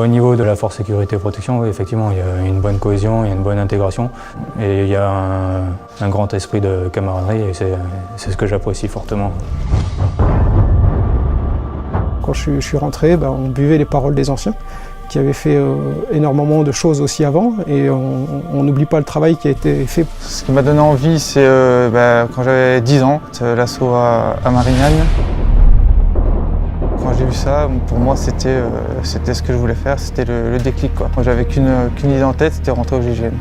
Au niveau de la force sécurité et protection, oui, effectivement, il y a une bonne cohésion, il y a une bonne intégration et il y a un grand esprit de camaraderie et c'est ce que j'apprécie fortement. Quand je suis rentré, on buvait les paroles des anciens qui avaient fait énormément de choses aussi avant et on n'oublie pas le travail qui a été fait. Ce qui m'a donné envie, c'est quand j'avais 10 ans, l'assaut à Marignane. Quand j'ai vu ça, pour moi c'était ce que je voulais faire, c'était le déclic, quoi. Moi j'avais qu'une idée en tête, c'était rentrer au GIGN.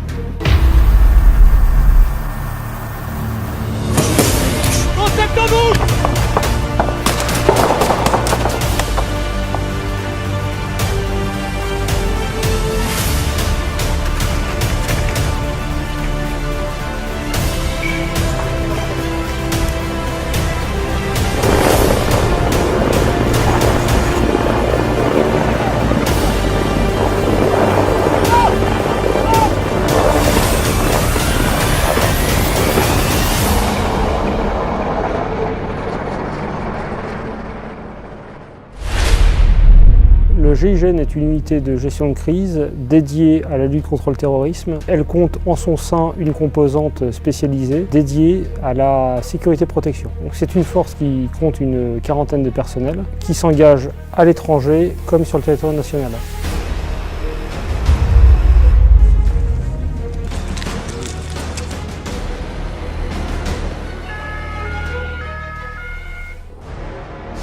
Le GIGN est une unité de gestion de crise dédiée à la lutte contre le terrorisme. Elle compte en son sein une composante spécialisée dédiée à la sécurité-protection. C'est une force qui compte une quarantaine de personnels qui s'engagent à l'étranger comme sur le territoire national.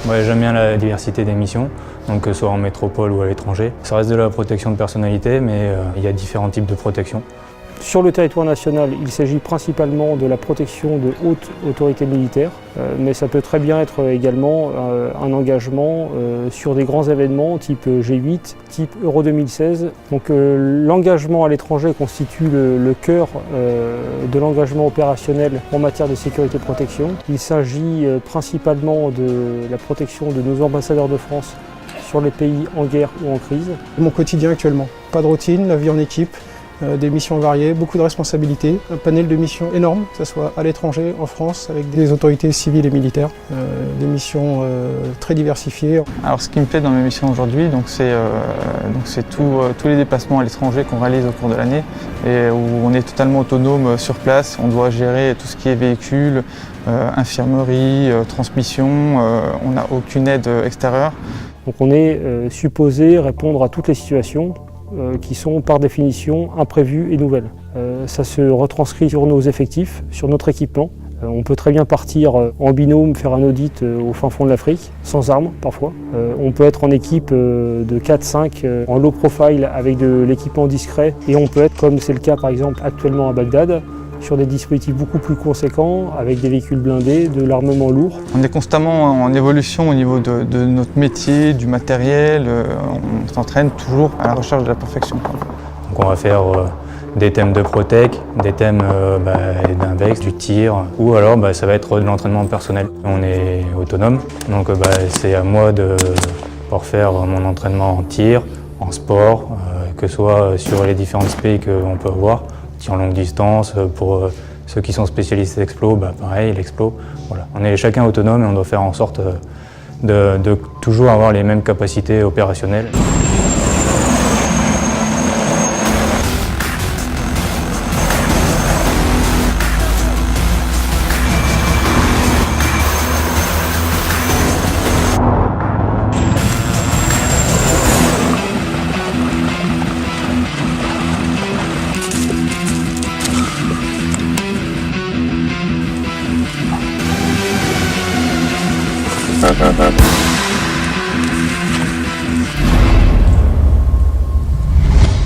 Moi, j'aime bien la diversité des missions, donc que ce soit en métropole ou à l'étranger. Ça reste de la protection de personnalité, mais il y a différents types de protection. Sur le territoire national, il s'agit principalement de la protection de hautes autorités militaires, mais ça peut très bien être également un engagement sur des grands événements type G8, type Euro 2016. Donc l'engagement à l'étranger constitue le cœur de l'engagement opérationnel en matière de sécurité-protection. Il s'agit principalement de la protection de nos ambassadeurs de France sur les pays en guerre ou en crise. Mon quotidien actuellement, pas de routine, la vie en équipe. Des missions variées, beaucoup de responsabilités, un panel de missions énorme, que ce soit à l'étranger, en France, avec des autorités civiles et militaires, des missions très diversifiées. Alors ce qui me plaît dans mes missions aujourd'hui, c'est tous les déplacements à l'étranger qu'on réalise au cours de l'année et où on est totalement autonome sur place. On doit gérer tout ce qui est véhicule, infirmerie, transmission, on n'a aucune aide extérieure. Donc on est supposé répondre à toutes les situations qui sont par définition imprévues et nouvelles. Ça se retranscrit sur nos effectifs, sur notre équipement. On peut très bien partir en binôme, faire un audit au fin fond de l'Afrique, sans armes parfois. On peut être en équipe de 4-5 en low profile avec de l'équipement discret et on peut être, comme c'est le cas par exemple actuellement à Bagdad, sur des dispositifs beaucoup plus conséquents, avec des véhicules blindés, de l'armement lourd. On est constamment en évolution au niveau de notre métier, du matériel. On s'entraîne toujours à la recherche de la perfection. Donc on va faire des thèmes de protec, des thèmes d'invex, du tir, ou alors ça va être de l'entraînement personnel. On est autonome, donc c'est à moi de pouvoir faire mon entraînement en tir, en sport, que ce soit sur les différents pays qu'on peut avoir. Tir en longue distance, pour ceux qui sont spécialistes d'explo, pareil, l'explo. Voilà. On est chacun autonome et on doit faire en sorte de toujours avoir les mêmes capacités opérationnelles.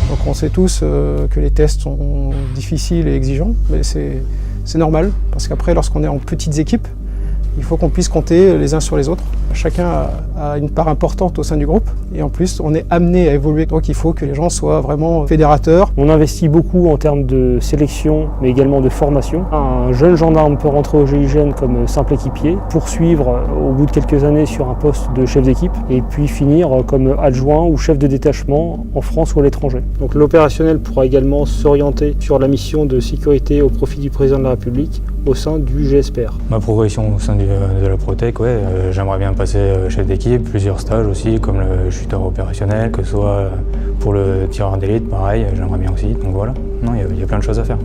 Donc on sait tous que les tests sont difficiles et exigeants, mais c'est normal, parce qu'après, lorsqu'on est en petites équipes, il faut qu'on puisse compter les uns sur les autres. Chacun a une part importante au sein du groupe et en plus on est amené à évoluer. Donc il faut que les gens soient vraiment fédérateurs. On investit beaucoup en termes de sélection mais également de formation. Un jeune gendarme peut rentrer au GIGN comme simple équipier, poursuivre au bout de quelques années sur un poste de chef d'équipe et puis finir comme adjoint ou chef de détachement en France ou à l'étranger. Donc l'opérationnel pourra également s'orienter sur la mission de sécurité au profit du président de la République au sein du GSPR? Ma progression au sein de la Protec, ouais, j'aimerais bien passer chef d'équipe, plusieurs stages aussi, comme le chuteur opérationnel, que ce soit pour le tireur d'élite, pareil, j'aimerais bien aussi. Donc voilà, non, il y a plein de choses à faire.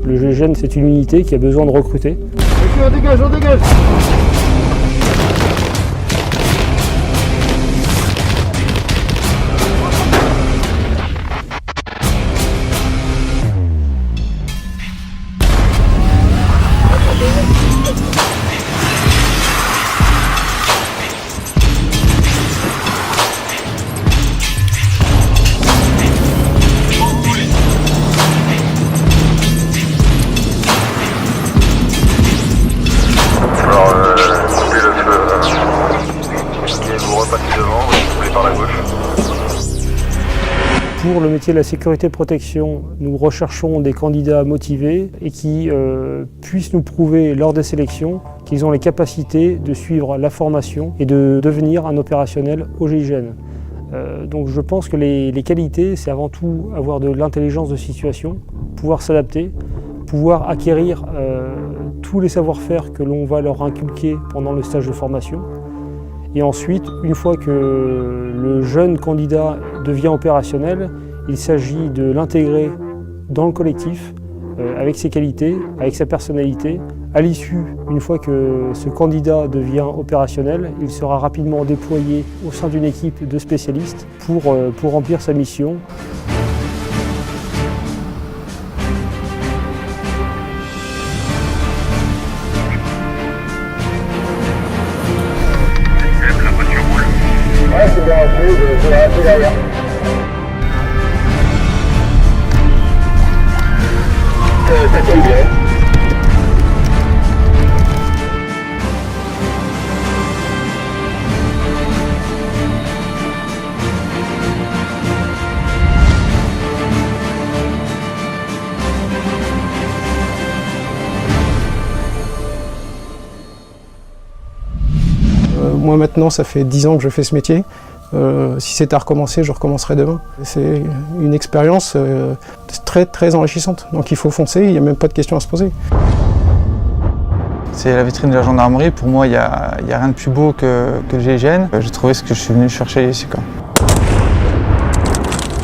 Le GIGN, c'est une unité qui a besoin de recruter. On dégage, on dégage. Pour le métier de la sécurité protection, nous recherchons des candidats motivés et qui puissent nous prouver lors des sélections qu'ils ont les capacités de suivre la formation et de devenir un opérationnel au GIGN. Donc je pense que les qualités, c'est avant tout avoir de l'intelligence de situation, pouvoir s'adapter, pouvoir acquérir tous les savoir-faire que l'on va leur inculquer pendant le stage de formation. Et ensuite, une fois que le jeune candidat devient opérationnel, il s'agit de l'intégrer dans le collectif avec ses qualités, avec sa personnalité. À l'issue, une fois que ce candidat devient opérationnel, il sera rapidement déployé au sein d'une équipe de spécialistes pour remplir sa mission. Ouais, c'est bien, je vais rester derrière. Ça tient bien. Moi maintenant, ça fait 10 ans que je fais ce métier. Si c'était à recommencer, je recommencerai demain. C'est une expérience très très enrichissante. Donc il faut foncer, il n'y a même pas de questions à se poser. C'est la vitrine de la gendarmerie. Pour moi, il n'y a rien de plus beau que le GIGN. J'ai trouvé ce que je suis venu chercher ici, quoi.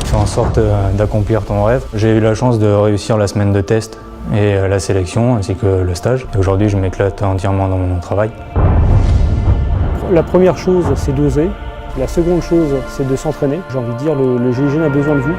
Fais en sorte d'accomplir ton rêve. J'ai eu la chance de réussir la semaine de test et la sélection ainsi que le stage. Aujourd'hui, je m'éclate entièrement dans mon travail. La première chose, c'est d'oser. La seconde chose, c'est de s'entraîner. J'ai envie de dire, le GIGN a besoin de vous.